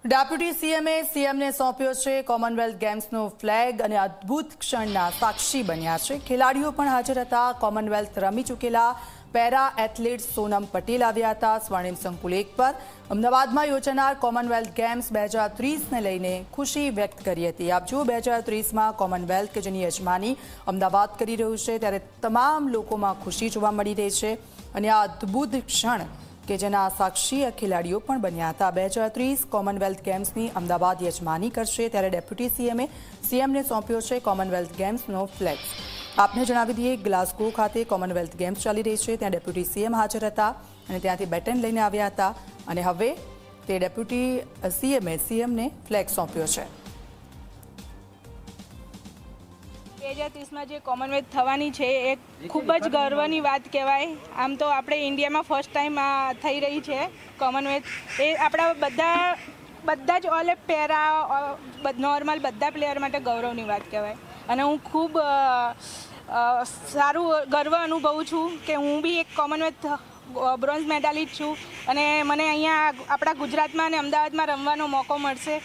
Deputy સીએમએ સીએમને સોંપ્યો છે Commonwealth ગેમ્સનો flag અને અદ્ભુત ક્ષણના સાક્ષી બન્યા છે। ખેલાડીઓ પણ હાજર હતા। કોમનવેલ્થ રમી ચૂકેલા પેરા એથ્લેટ સોનમ પટેલ આવ્યા હતા। સ્વર્ણિમ સંકુલ 1 પર અમદાવાદમાં યોજાનાર કોમનવેલ્થ ગેમ્સ 2030ને લઈને ખુશી વ્યક્ત કરી હતી। આપ જુઓ 2030માં કોમનવેલ્થ કે જેની યજમાની અમદાવાદ કરી રહ્યું છે ત્યારે તમામ લોકોમાં ખુશી જોવા મળી રહી છે અને આ અદ્ભુત ક્ષણ કે જેના સાક્ષી ખેલાડીઓ પણ બન્યા હતા। 2030 કોમનવેલ્થ ગેમ્સની અમદાવાદ યજમાની કરશે ત્યારે ડેપ્યુટી સીએમએ સીએમને સોંપ્યો છે કોમનવેલ્થ ગેમ્સનો ફ્લેગ। આપને જણાવી દઈએ ગ્લાસગો ખાતે કોમનવેલ્થ ગેમ્સ ચાલી રહી છે ત્યાં ડેપ્યુટી સીએમ હાજર હતા અને ત્યાંથી બેટન લઈને આવ્યા હતા અને હવે તે ડેપ્યુટી સીએમએ સીએમને ફ્લેગ સોંપ્યો છે। 2030માં જે કોમનવેલ્થ થવાની છે એ ખૂબ જ ગર્વની વાત કહેવાય। આમ તો આપણે ઇન્ડિયામાં ફર્સ્ટ ટાઈમ આ થઈ રહી છે કોમનવેલ્થ। એ આપણા બધા જ ઓલ પેરા નોર્મલ બધા પ્લેયર માટે ગૌરવની વાત કહેવાય અને હું ખૂબ સારું ગર્વ અનુભવું છું કે હું બી એક કોમનવેલ્થ બ્રોન્ઝ મેડાલિસ્ટ છું અને મને અહીંયા આપણા ગુજરાતમાં અને અમદાવાદમાં રમવાનો મોકો મળશે।